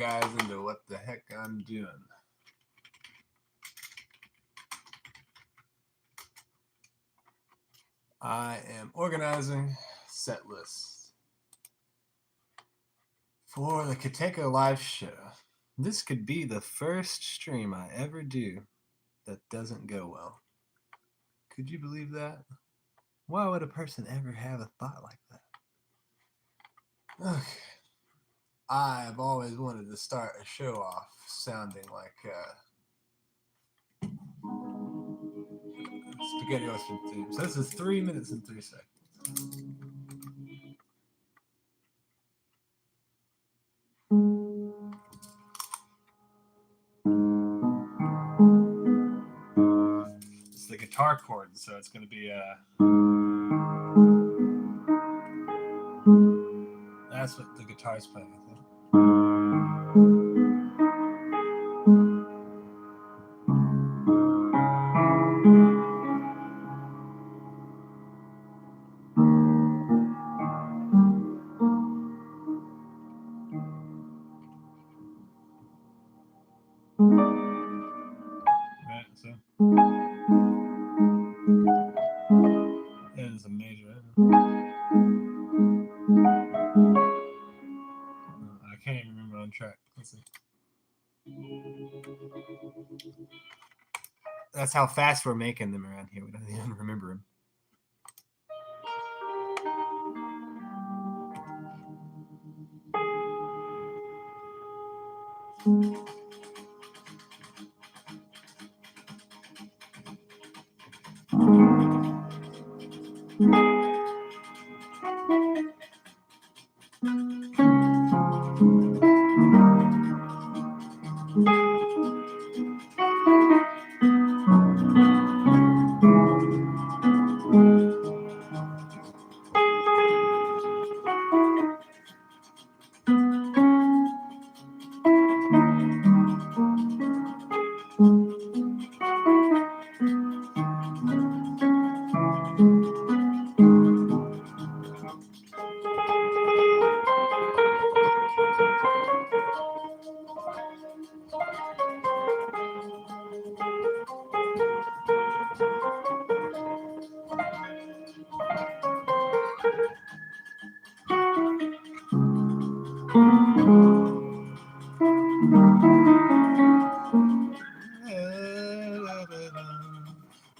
guys into what the heck I'm doing. I am organizing Setlist for the Cotaco Live Show. This could be the first stream I ever do that doesn't go well. Could you believe that? Why would a person ever have a thought like that? Okay. I've always wanted to start a show off sounding like Spaghetti Western theme. So this is 3 minutes and 3 seconds. It's the guitar chord, so it's going to be that's what the guitar's playing, I think. Right, so it is a major. I can't even remember on track. Let's see. That's how fast we're making them around here. We don't even remember them.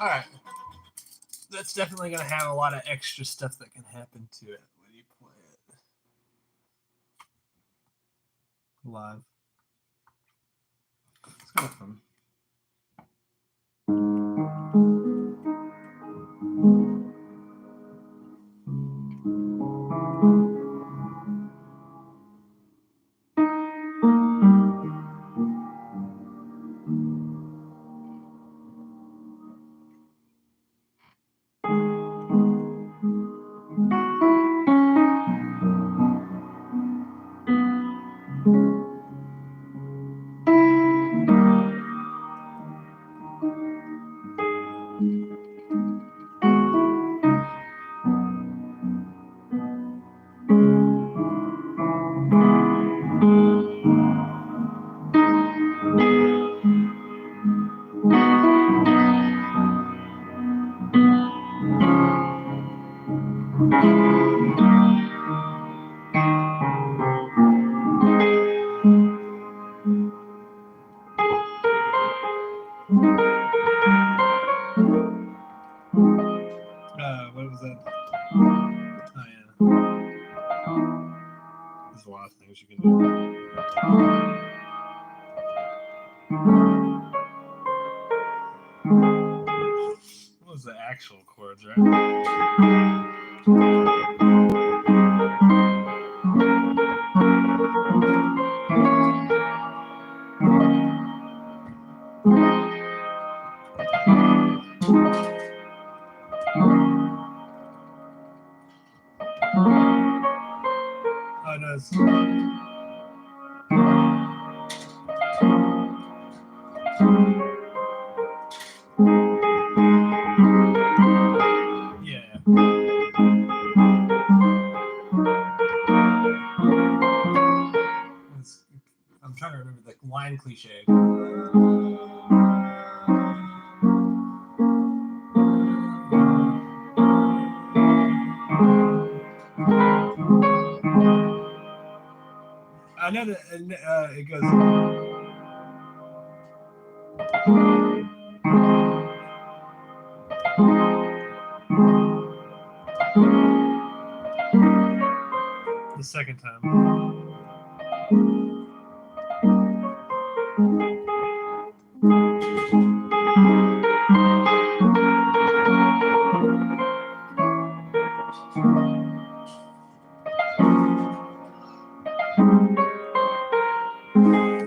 All right. That's definitely going to have a lot of extra stuff that can happen to it when you play it live. It's kind of fun. What was that? Oh, yeah. There's a lot of things you can do. What was the actual chords, right? Oh, no, it's... Yeah. trying to remember the line cliche. I know that it goes. The second time.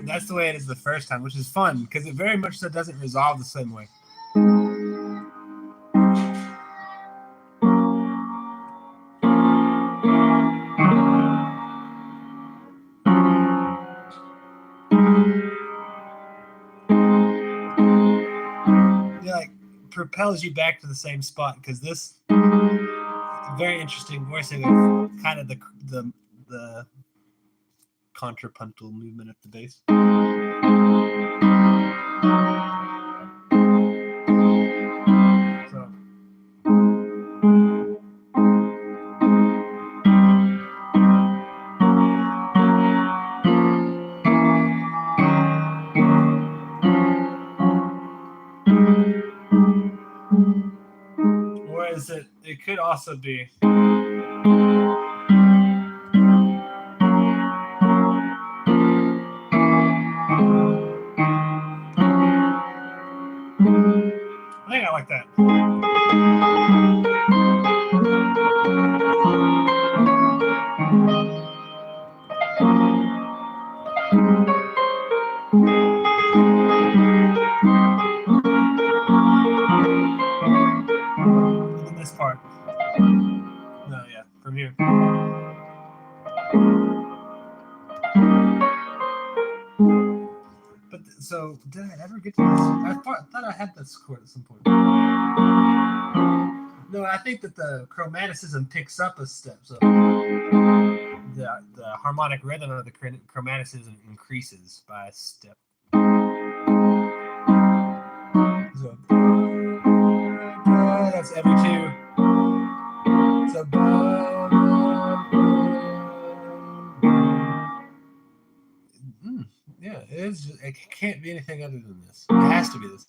That's the way it is the first time, which is fun because it very much so doesn't resolve the same way. It like propels you back to the same spot because this very interesting voicing of kind of the contrapuntal movement at the bass. So. Whereas it could also be. I think I like that. And then this part. No, yeah, from here. But so did I ever get to this? I thought I had this chord at some point. No, I think that the chromaticism picks up a step, so the harmonic rhythm of the chromaticism increases by a step. So that's every two. So yeah, it is. It can't be anything other than this. It has to be this.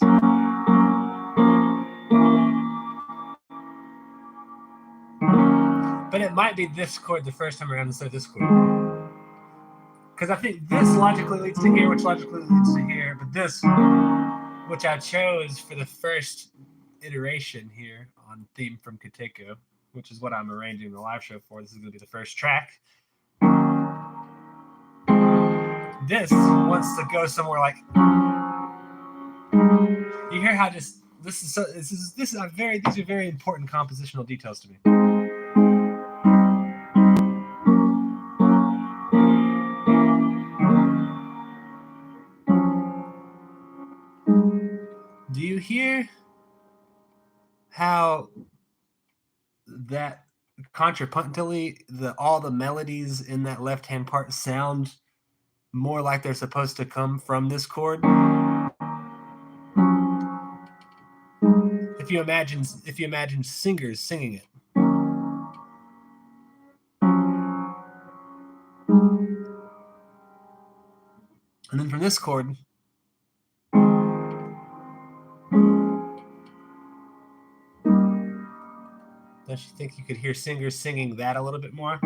But it might be this chord the first time around instead of this chord. Because I think this logically leads to here, which logically leads to here. But this, which I chose for the first iteration here on theme from Cotaco, which is what I'm arranging the live show for. This is going to be the first track. This wants to go somewhere like. You hear how just these are very important compositional details to me. Do you hear how that contrapuntally all the melodies in that left-hand part sound more like they're supposed to come from this chord? If you imagine singers singing it. And then from this chord, don't you think you could hear singers singing that a little bit more?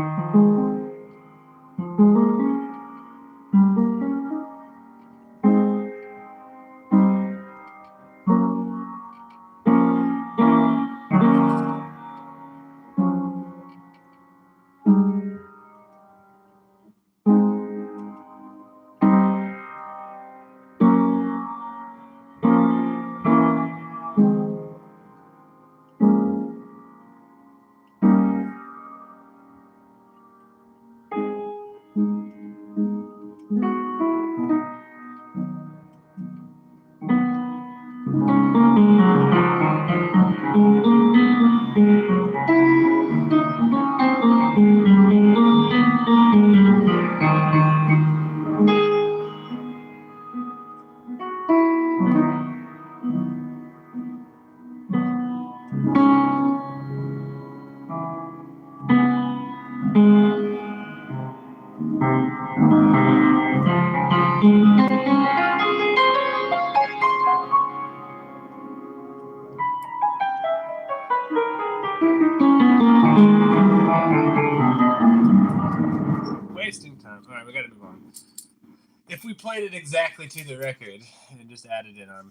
if we played it exactly to the record and just added in our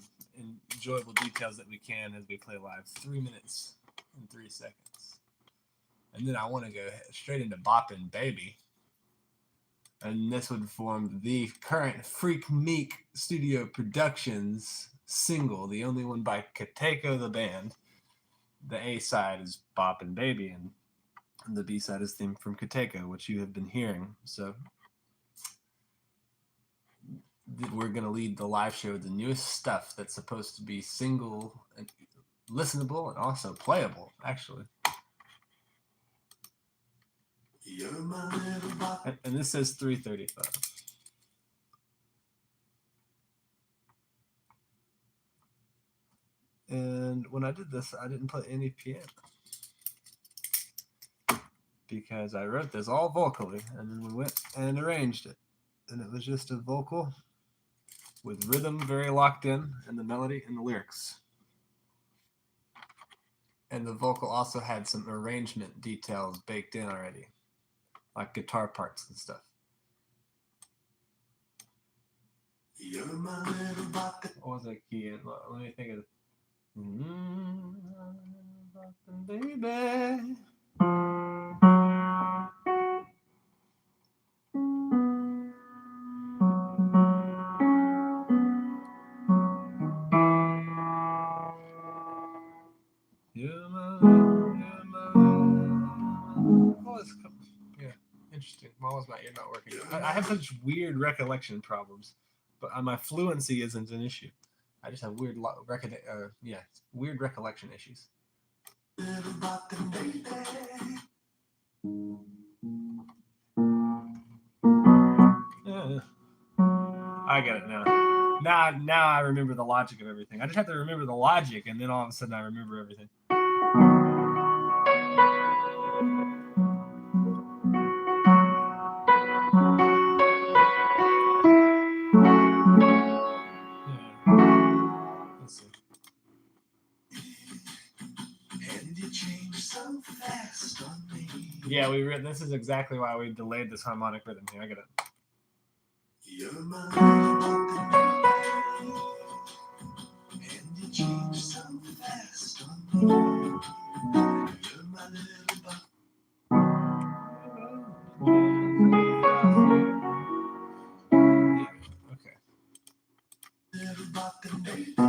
enjoyable details that we can as we play live, 3 minutes and 3 seconds. And then I want to go straight into Boppin' Baby. And this would form the current Freak Meek Studio Productions single, the only one by Cotaco the band. The A side is Boppin' Baby, and the B side is theme from Cotaco, which you have been hearing. So we're going to lead the live show with the newest stuff that's supposed to be single and listenable and also playable, actually. And this says 335. And when I did this, I didn't play any piano because I wrote this all vocally, and then we went and arranged it. And it was just a vocal with rhythm very locked in, and the melody and the lyrics. And the vocal also had some arrangement details baked in already, like guitar parts and stuff. What was that key in? Let me think of it. Baby. Yeah, interesting. Why was my ear not working? I have such weird recollection problems, but my fluency isn't an issue. I just have weird weird recollection issues. I get it now. Now I remember the logic of everything. I just have to remember the logic, and then all of a sudden I remember everything. Let's see. Yeah, this is exactly why we delayed this harmonic rhythm here. I get it. You're my and you change so fast on me. You're my little buck. Okay. Little buck and baby. And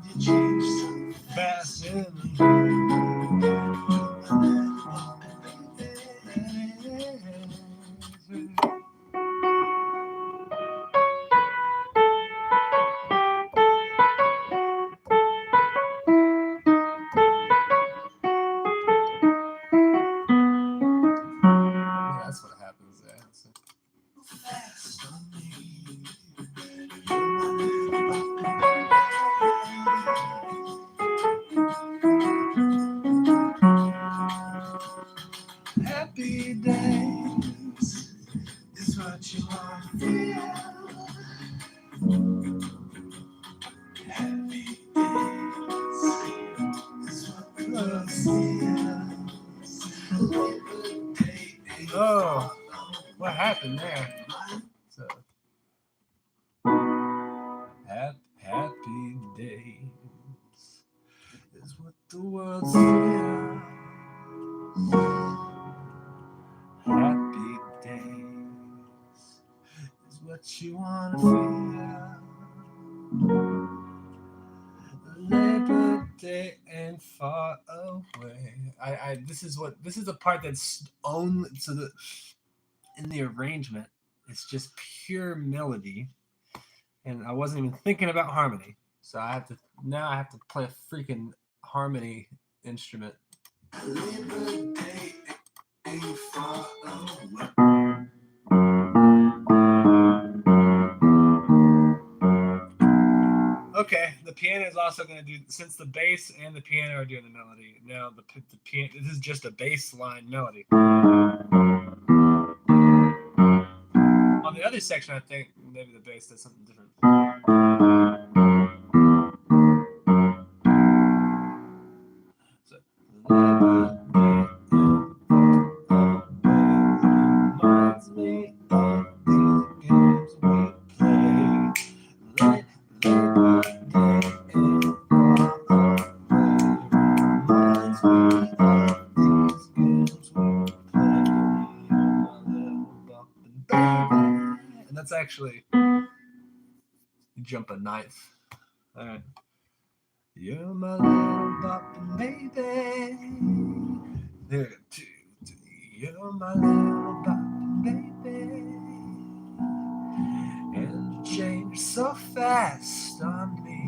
you change so fast on me. That's what happens there. Happy days is what you want to feel. Happy days is what we want to feel. Oh, what happened there? So, happy days is what the world feels. Happy days is what you want to feel. Labor Day ain't far away. This is the part that's only in the arrangement. It's just pure melody, and I wasn't even thinking about harmony. So I have to play a freaking harmony instrument. Labor Day ain't far away. Okay, the piano is also going to do, since the bass and the piano are doing the melody. Now the piano, this is just a bass line melody. On the other section, I think maybe the bass does something different. So, reminds me of That's actually jump a ninth. All right. You're my little boppin' baby. There, 2, 3. You're my little boppin' baby. And you change so fast on me.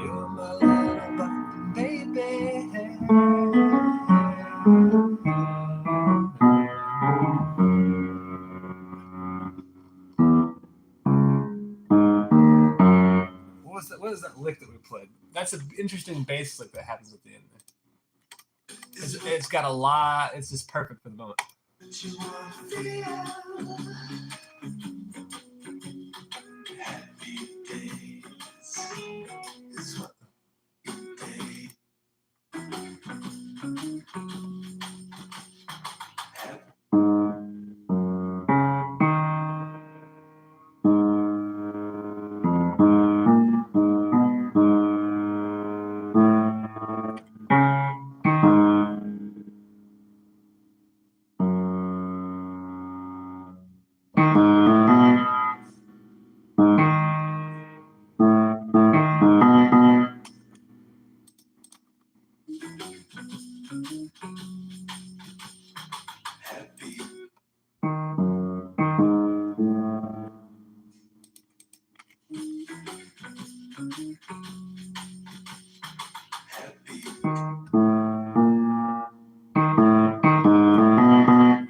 You're my little boppin' baby. What is that lick that we played? That's an interesting bass lick that happens at the end there. It's got a lot. It's just perfect for the moment.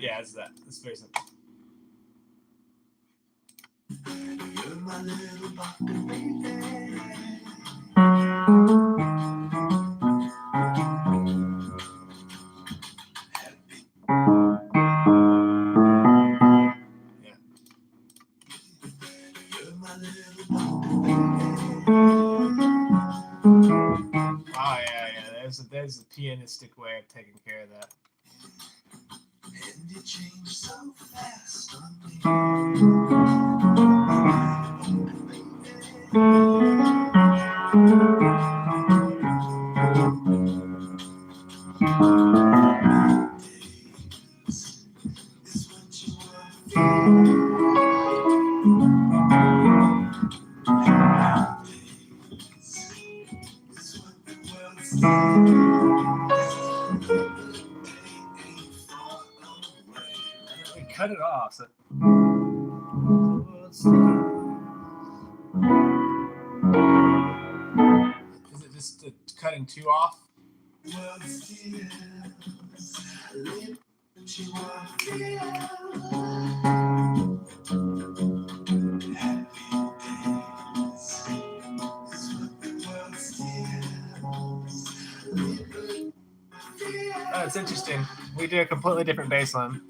Yeah, it's that. It's very simple. You're my little boppin' baby. Yeah. You're my little boppin' baby. Oh yeah. There's a pianistic way of taking care of that. And you change so fast on me. We cut it off. So. Is it just cutting 2 off? Oh, it's interesting. We did a completely different bass line.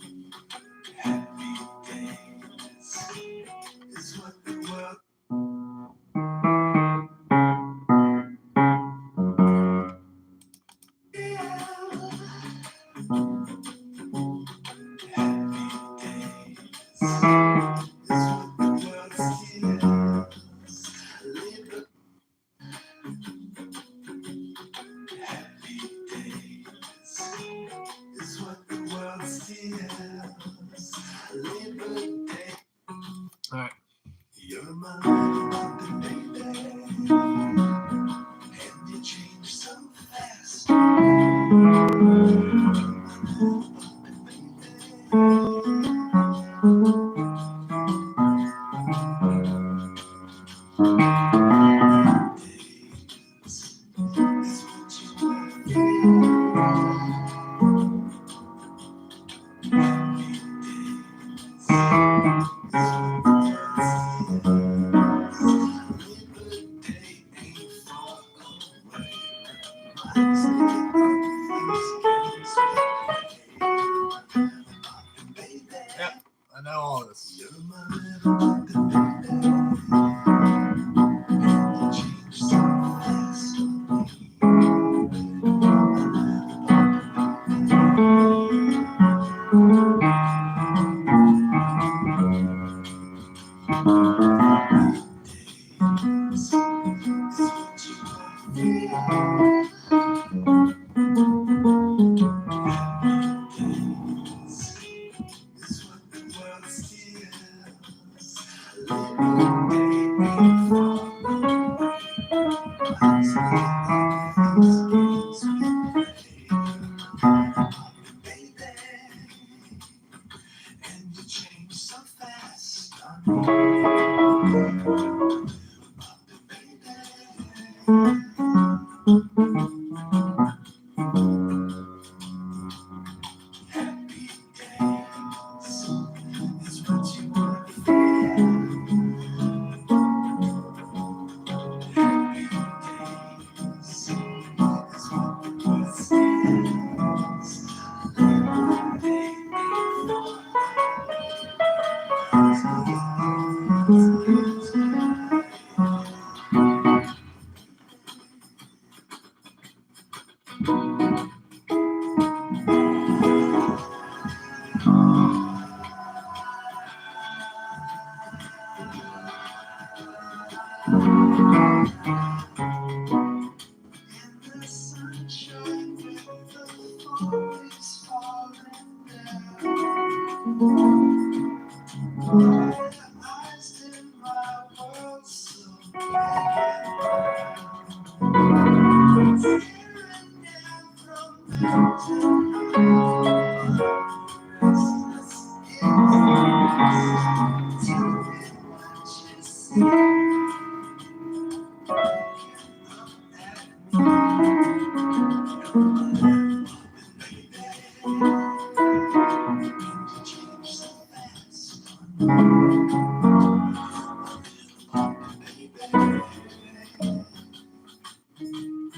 All right. You're my little boppin' baby, and you change so fast. Yep, I know all this.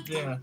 Yeah.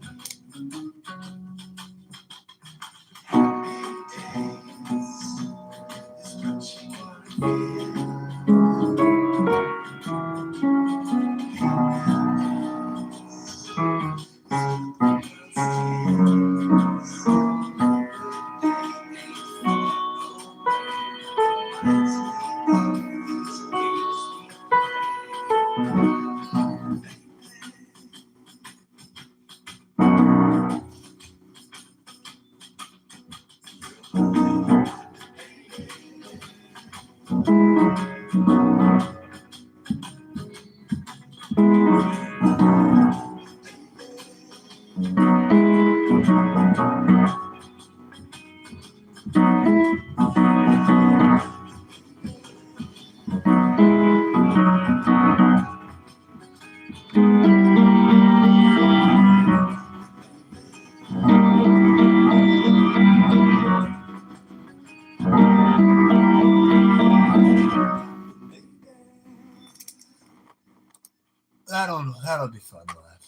That'll be fun live.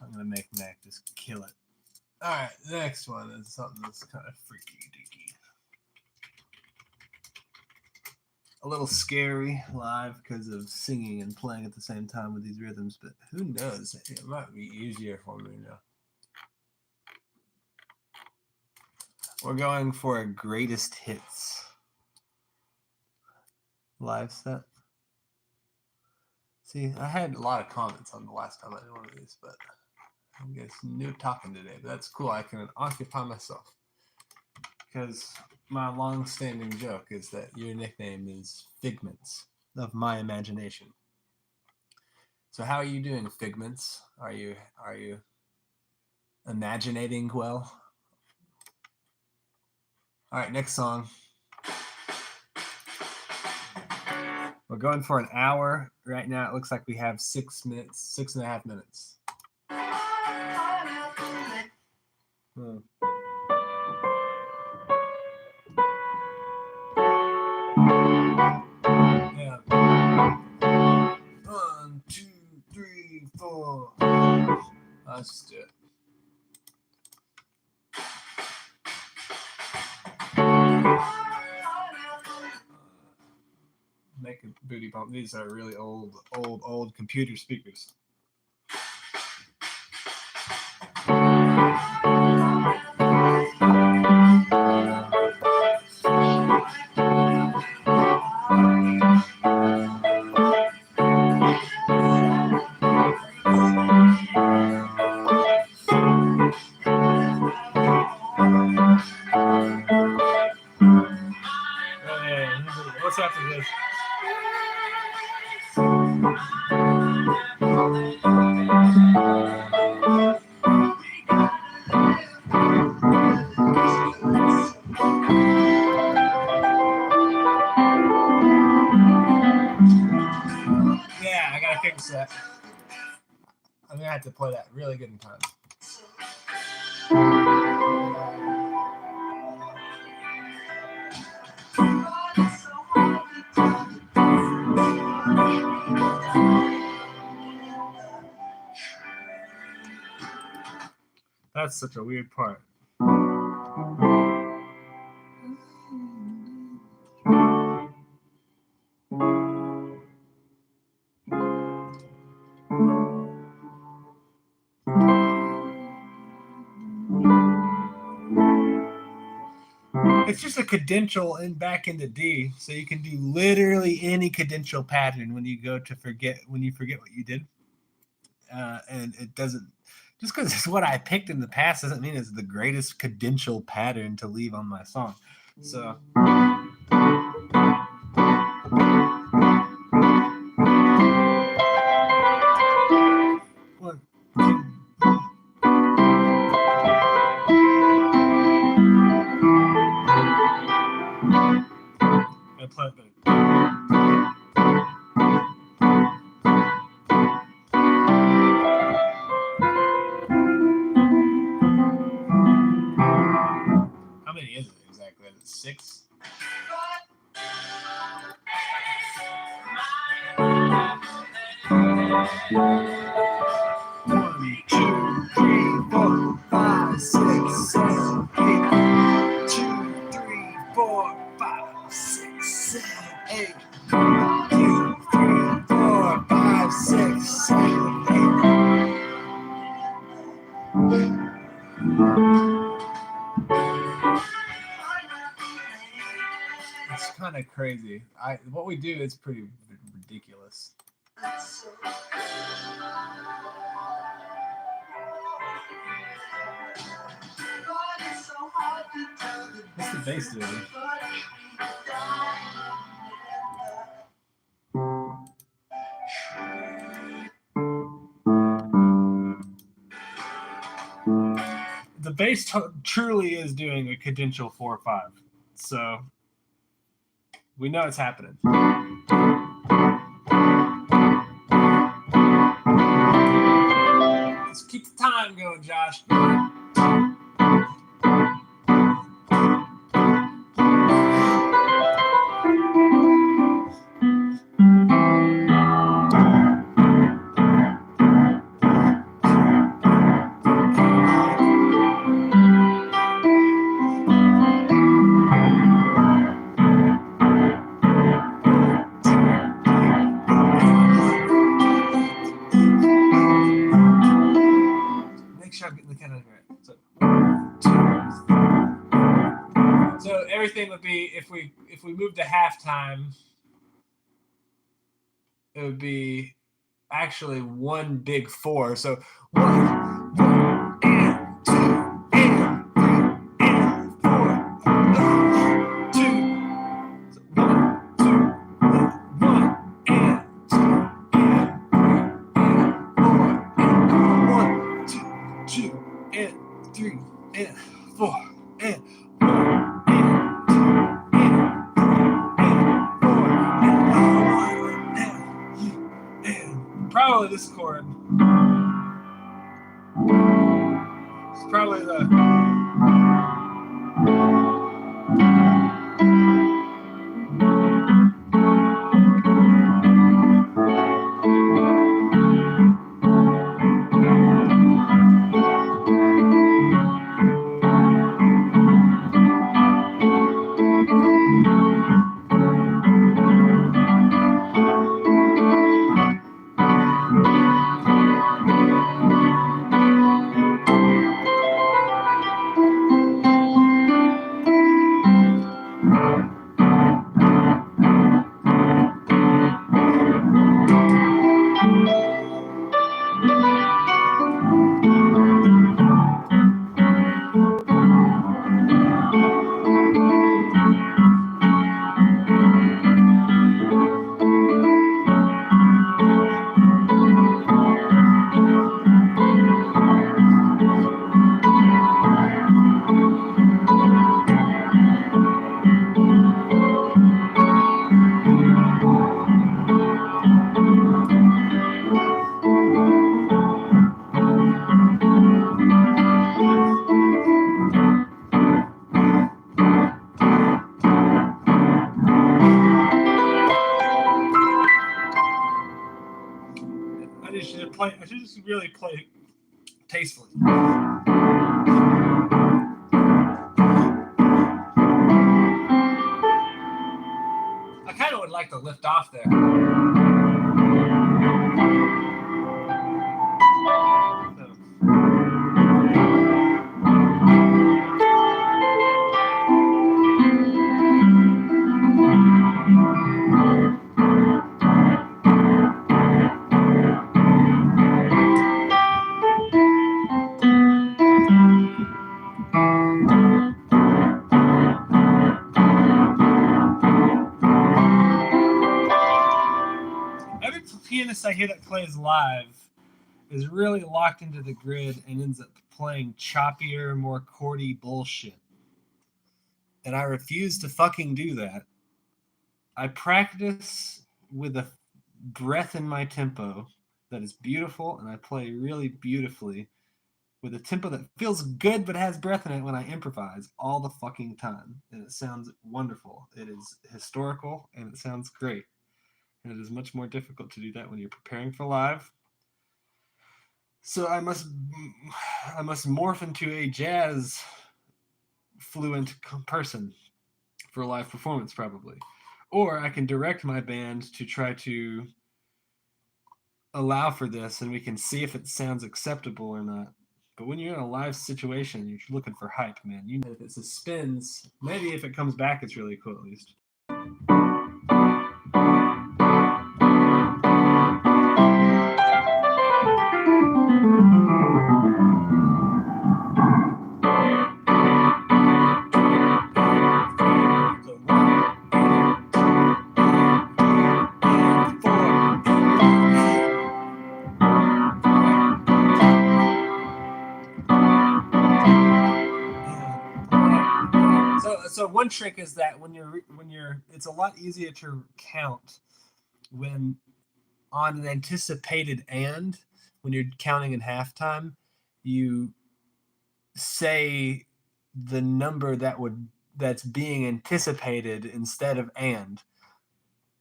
I'm gonna make Mac just kill it. Alright, the next one is something that's kind of freaky deaky. A little scary live because of singing and playing at the same time with these rhythms, but who knows? It might be easier for me now. We're going for a greatest hits live set. See, I had a lot of comments on the last time I did one of these, but I guess no talking today. But that's cool. I can occupy myself. Because my long-standing joke is that your nickname is Figments of my imagination. So how are you doing, Figments? Are you imaginating well? All right, next song. We're going for an hour. Right now, it looks like we have 6 minutes, 6.5 minutes. Yeah. 1, 2, 3, 4. Let's just do it. Make a booty pump. These are really old computer speakers. What's after this? set. I'm gonna have to play that really good in time. That's such a weird part. It's just a cadential and back into D, so you can do literally any cadential pattern when you forget what you did, and it doesn't. Just because it's what I picked in the past doesn't mean it's the greatest cadential pattern to leave on my song. So. One, two. I play it back. How many is it exactly? Is it 6? One, two, three, 4, 5, 6, 7, 8. 2, 3, 4, 5, 6, 7, 8. 2, 3, 4, 5, 6, 7, 8. It's kind of crazy. What we do is pretty ridiculous. What's the bass doing? The bass truly is doing a cadential 4/5, so we know it's happening. Let's keep the time going, Josh. So everything would be if we moved to halftime, it would be actually one big 4. So 1 and 2 and 3 and 4 and 2. So 1, 2, 1 and 2 and 3 and 4 and 1, 2 and 3 and 4 and 1. Probably this chord. It's probably the. play. I should just really play tastefully. I kind of would like to lift off there. Every pianist I hear that plays live is really locked into the grid and ends up playing choppier, more chordy bullshit. And I refuse to fucking do that. I practice with a breath in my tempo that is beautiful, and I play really beautifully with a tempo that feels good but has breath in it when I improvise all the fucking time. And it sounds wonderful. It is historical, and it sounds great. And it is much more difficult to do that when you're preparing for live. So I must morph into a jazz fluent person for a live performance, probably. Or I can direct my band to try to allow for this, and we can see if it sounds acceptable or not. But when you're in a live situation, you're looking for hype, man. You know, if it suspends, maybe if it comes back, it's really cool at least. So one trick is that when you're it's a lot easier to count when on an anticipated and when you're counting in halftime, you say the number that's being anticipated instead of and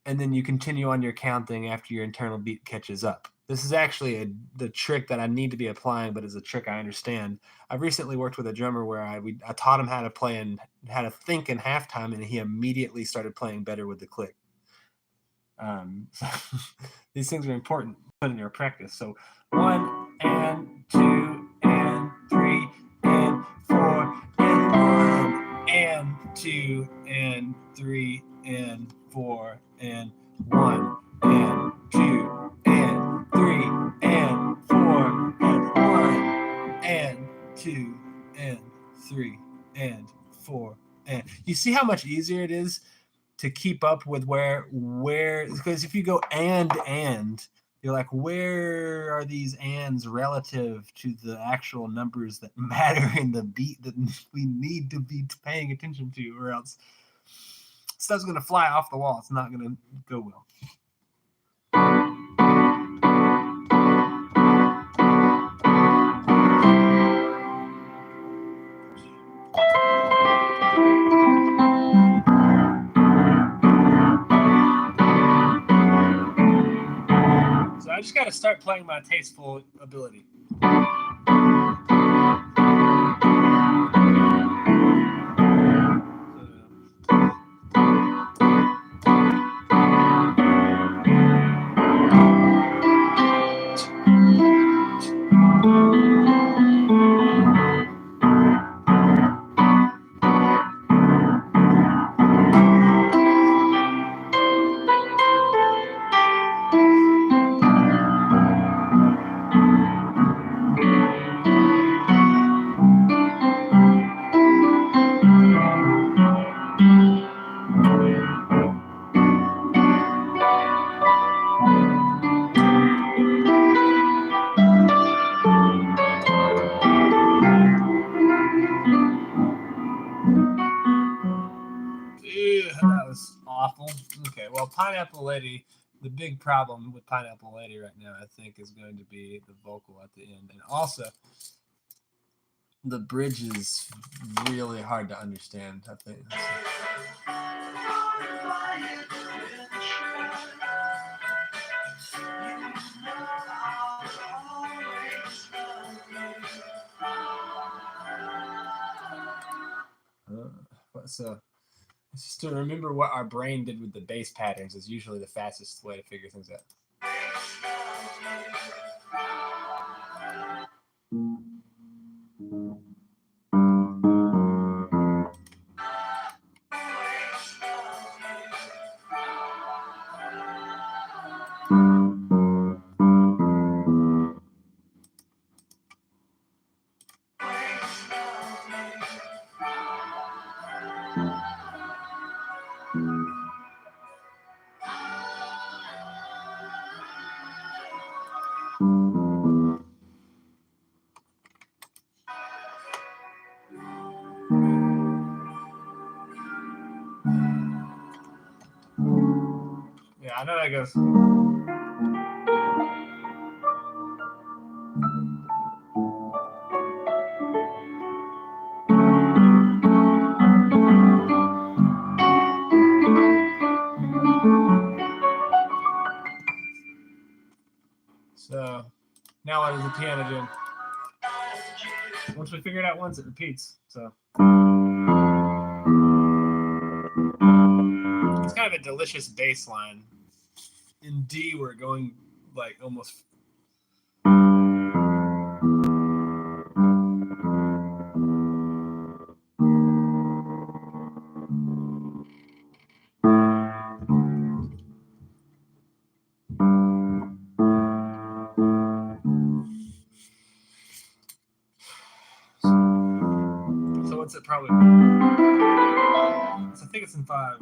then you continue on your counting after your internal beat catches up. This is actually the trick that I need to be applying, but it's a trick I understand. I've recently worked with a drummer where I taught him how to play and how to think in halftime, and he immediately started playing better with the click. So these things are important to put in your practice. So 1 and 2 and 3 and 4 and 1 and 2 and 3 and 4 and 1 and 2 and 3 and 4 and 1 and 2 and 3 and 4 and you see how much easier it is to keep up with where because if you go and you're like, where are these ands relative to the actual numbers that matter in the beat that we need to be paying attention to, or else stuff's gonna fly off the wall. It's not gonna go well. So I just got to start playing my tasteful ability. That was awful. Okay, well, Pineapple Lady, the big problem with Pineapple Lady right now, I think, is going to be the vocal at the end. And also, the bridge is really hard to understand, I think. So it's just to remember what our brain did with the bass patterns is usually the fastest way to figure things out. Yeah, I know that goes. So now what is the piano doing? Once we figure it out once, it repeats. So it's kind of a delicious bass line. In D, we're going like almost. So what's it probably? So I think it's in 5.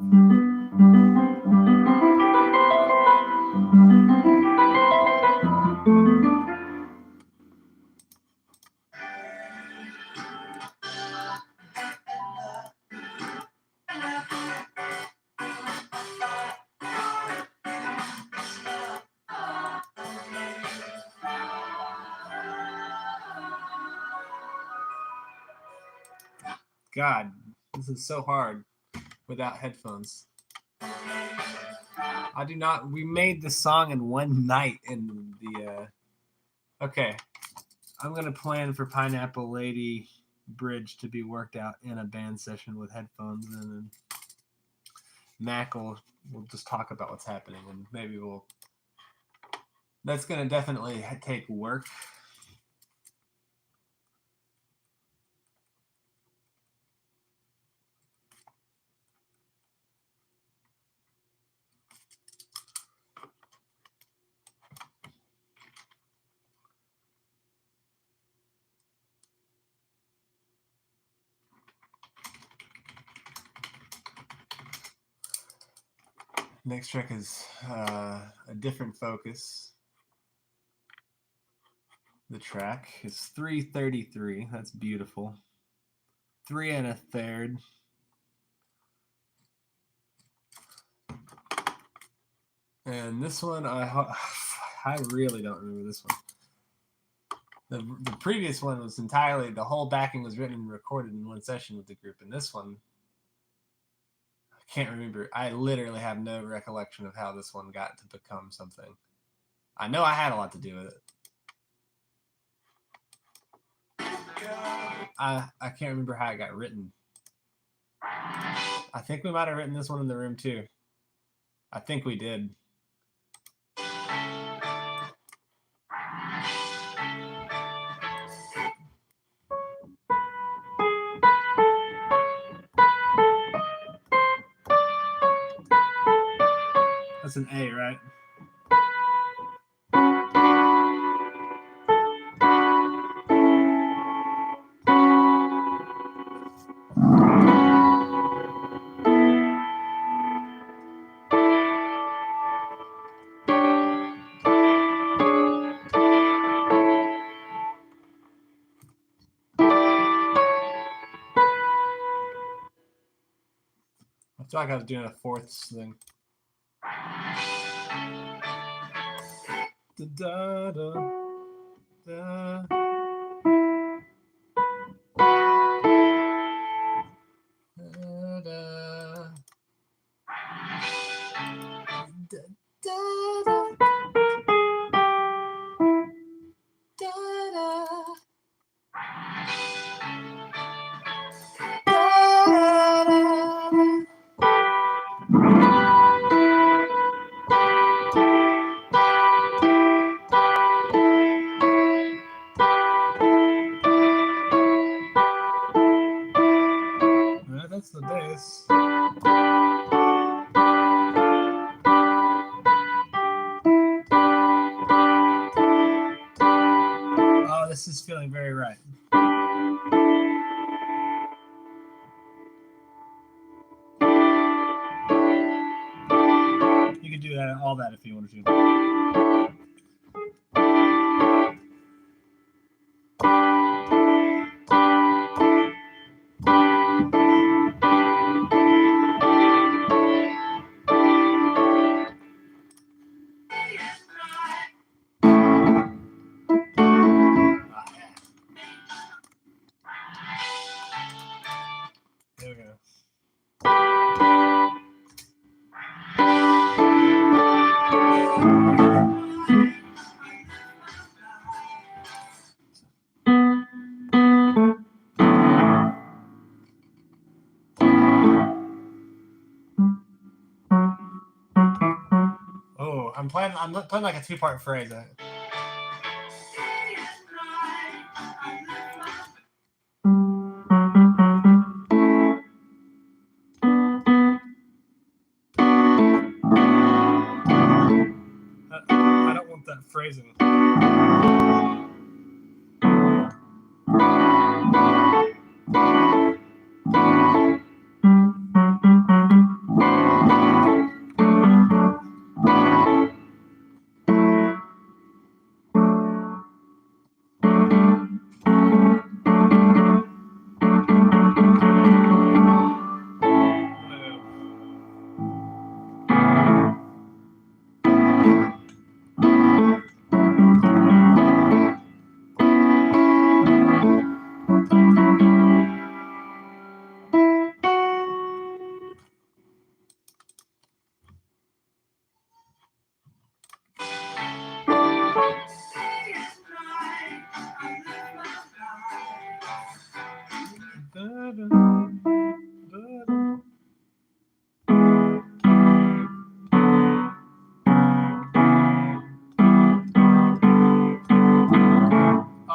God, this is so hard without headphones. I do not. We made the song in one night in the. Okay, I'm gonna plan for Pineapple Lady Bridge to be worked out in a band session with headphones, and then Mac will just talk about what's happening, and maybe we'll. That's gonna definitely take work. Next track is a different focus. The track is 333. That's beautiful. 3 1/3. And this one, I really don't remember this one. The previous one was entirely, the whole backing was written and recorded in one session with the group. And this one, I can't remember. I literally have no recollection of how this one got to become something. I know I had a lot to do with it. I can't remember how it got written. I think we might have written this one in the room too. I think we did. That's an A, right? I feel like I was doing a fourths thing. Da, da, da, da. Da, da. Da, da, da. Da, da. Da, da, da. all that if you wanted to. There we go. Oh, I'm playing like a two-part phrase. I don't want that phrasing.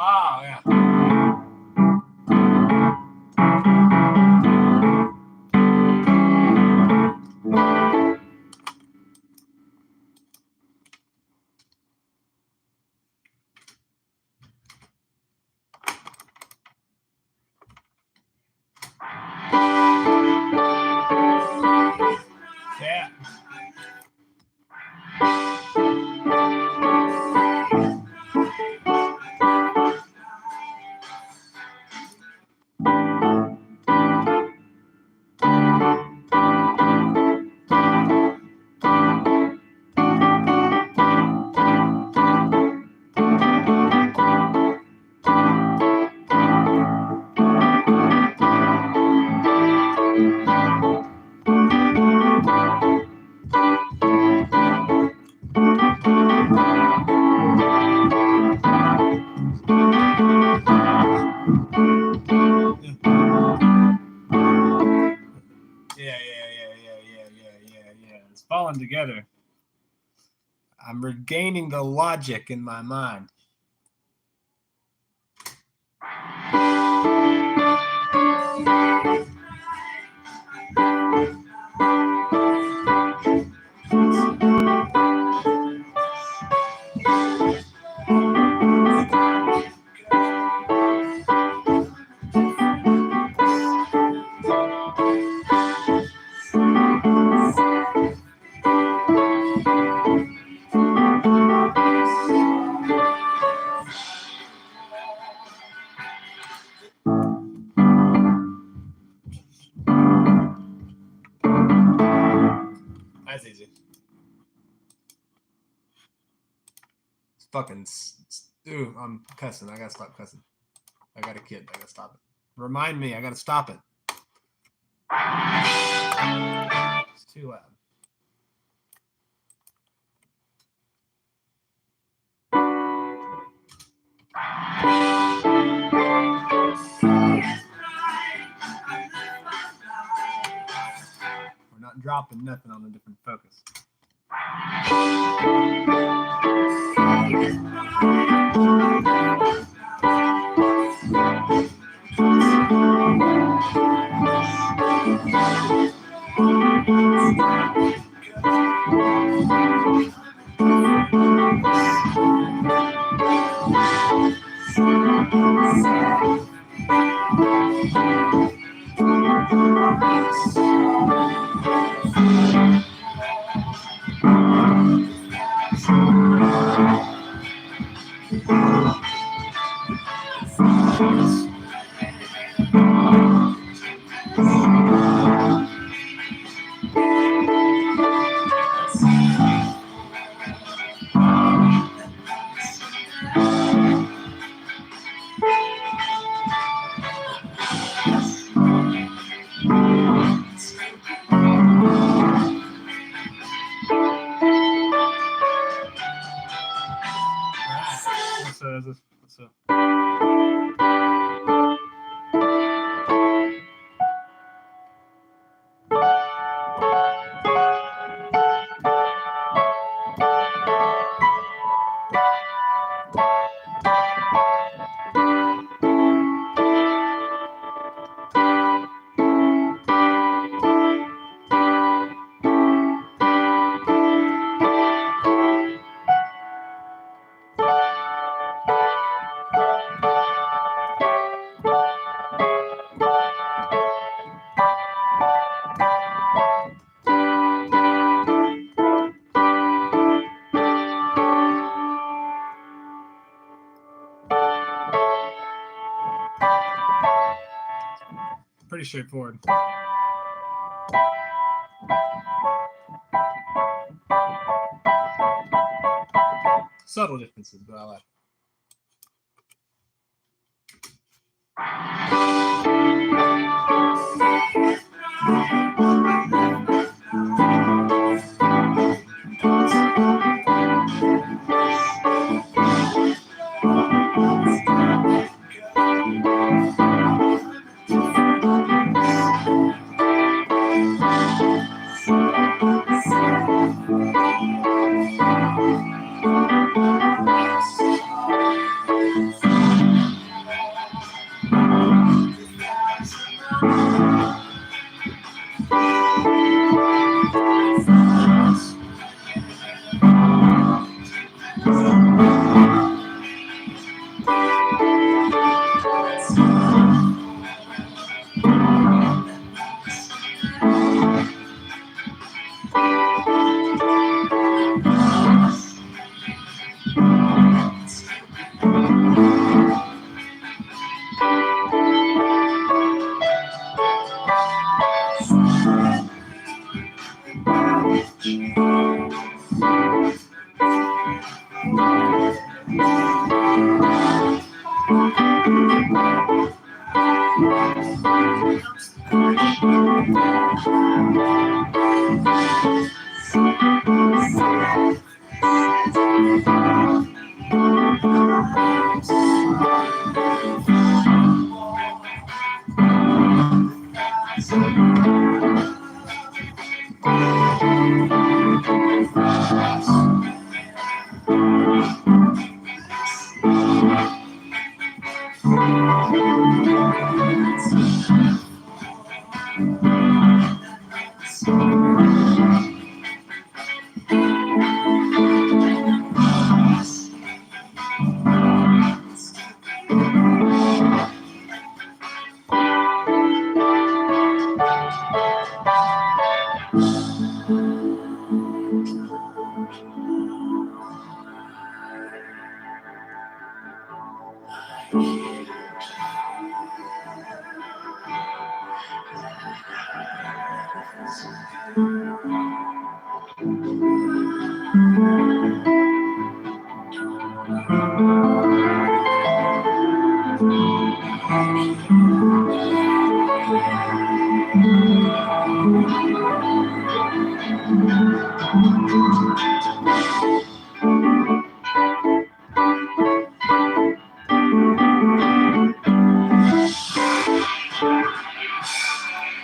Oh, yeah. Yeah. Yeah. It's falling together. I'm regaining the logic in my mind. That's easy. It's fucking. Ooh, I'm cussing. I gotta stop cussing. I got a kid. I gotta stop it. Remind me. I gotta stop it. It's too loud. We're not dropping nothing on a different focus. Pretty straightforward. Subtle differences, but I like.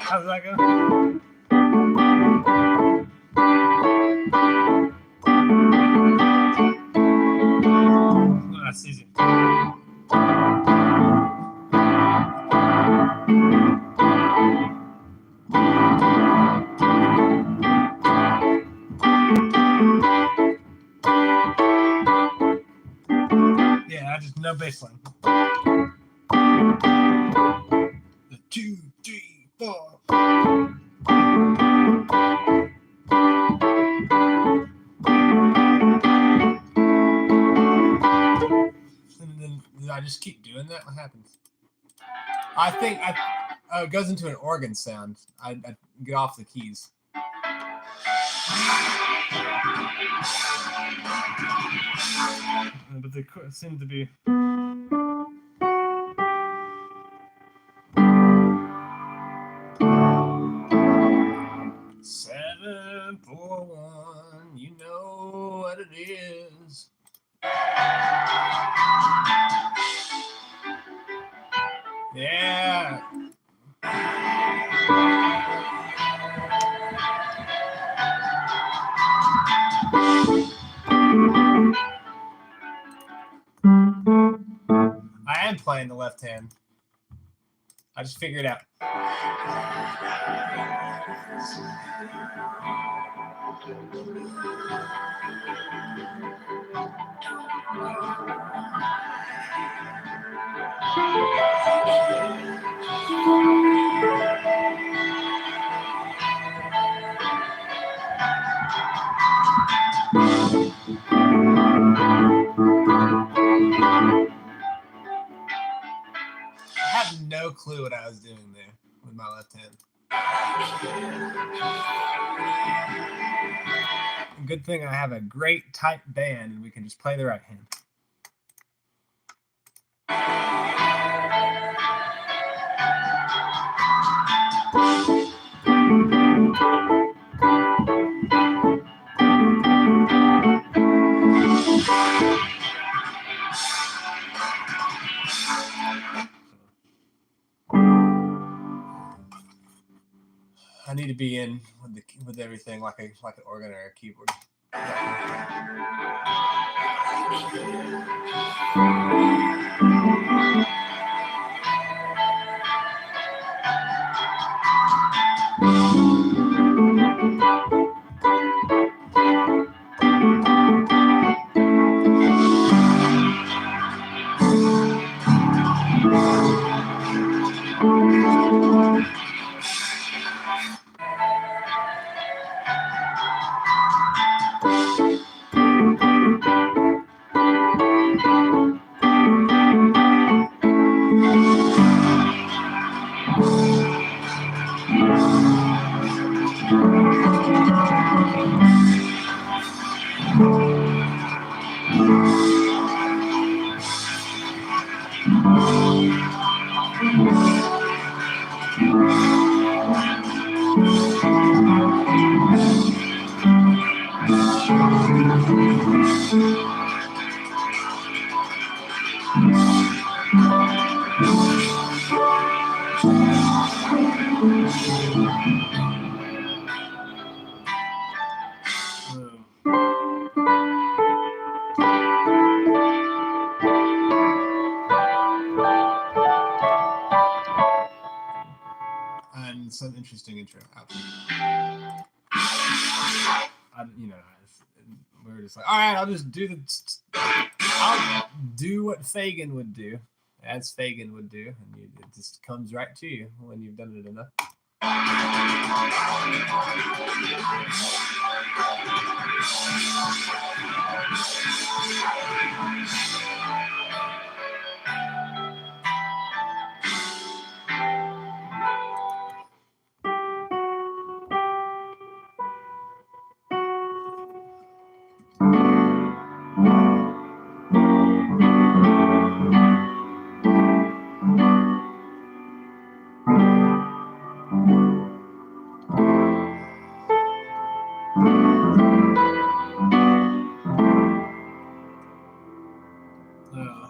How does that go? Oh, that's easy. Yeah, I just no bass line. The 2, 3, 4. just keep doing that? What happens? I think it goes into an organ sound. I get off the keys. But they seem to be. 741, you know what it is. Yeah. I am playing the left hand. I just figured it out. I have no clue what I was doing there with my left hand. Good thing I have a great tight band and we can just play the right hand. I need to be in with everything like an organ or a keyboard. And some interesting intro. We're just like, all right, I'll just do I'll do what Fagin would do, as Fagin would do, and it just comes right to you when you've done it enough.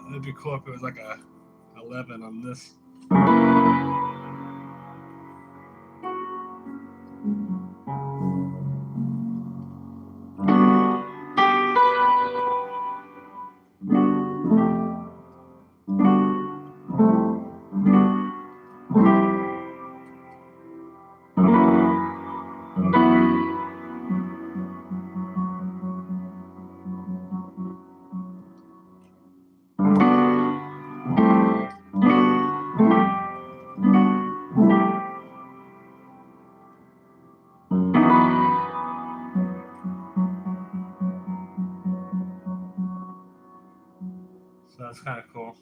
It'd be cool if it was like a 11 on this. So that's kind of cool.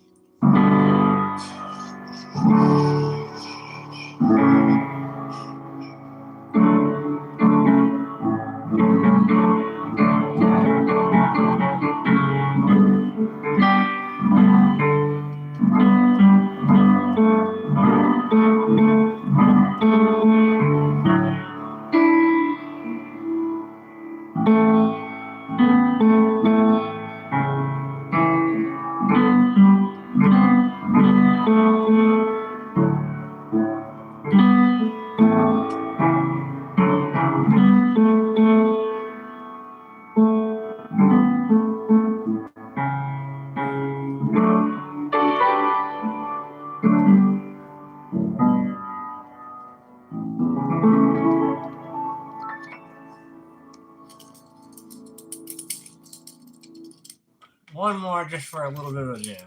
One more just for a little bit of a jam.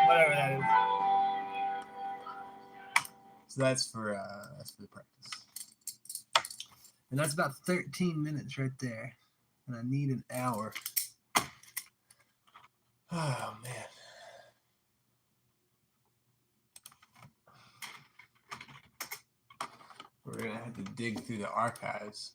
Whatever that is. So that's for the practice. And that's about 13 minutes right there. And I need an hour. Oh, man. We're going to have to dig through the archives.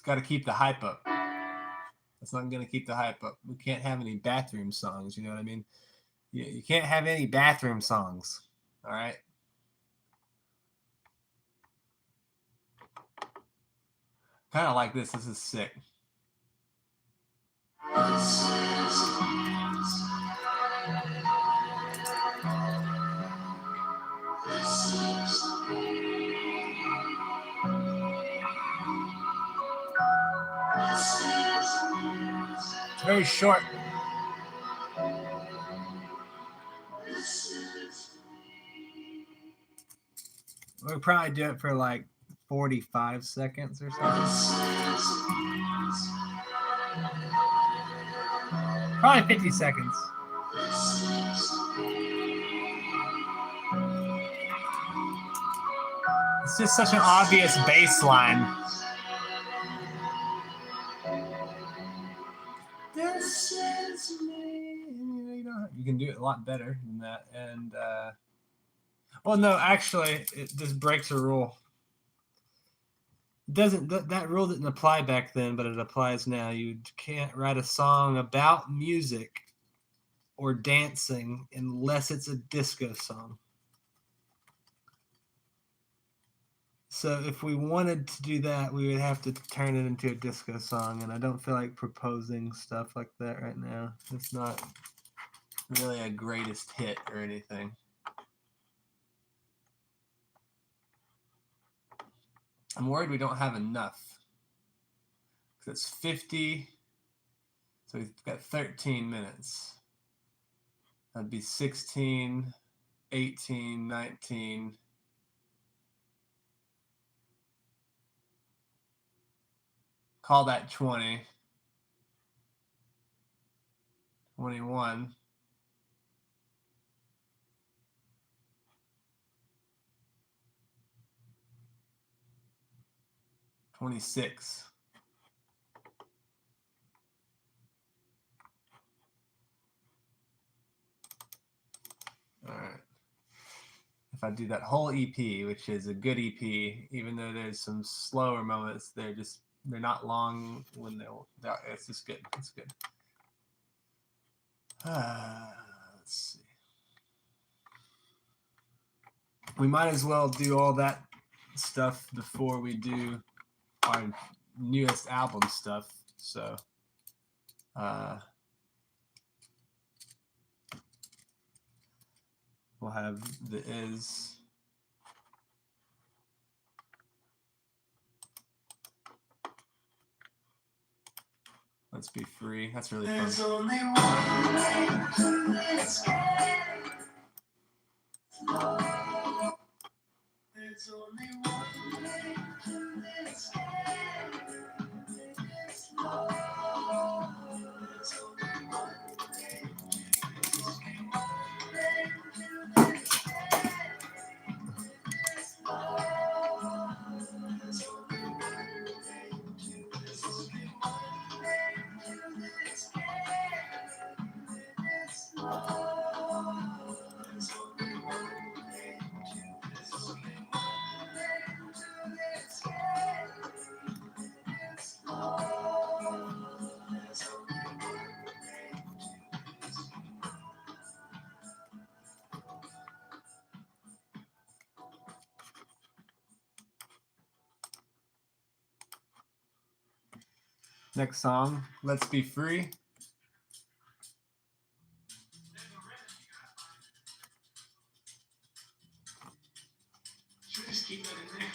got to keep the hype up. That's not going to keep the hype up. We can't have any bathroom songs, you know what I mean? You can't have any bathroom songs, all right? Kind of like this. This is sick. It's very short. We'll probably do it for like 45 seconds or something. Probably 50 seconds. It's just such an obvious bass line. This is me. You can do it a lot better than that. And, well, no, actually, this breaks a rule. That rule didn't apply back then, but it applies now. You can't write a song about music or dancing unless it's a disco song. So if we wanted to do that, we would have to turn it into a disco song, and I don't feel like proposing stuff like that right now. It's not really a greatest hit or anything. I'm worried we don't have enough. Because it's 50, so we've got 13 minutes. That'd be 16, 18, 19. Call that 20. 21. 26. All right. If I do that whole EP, which is a good EP, even though there's some slower moments, they're not long when it's just good. It's good. Let's see. We might as well do all that stuff before we do our newest album stuff. So, we'll have the is. Let's be free. That's really fun. There's only one way to escape. There's only one way to escape. There's only one way to escape. Next song, Let's Be Free. Should we just keep that in there?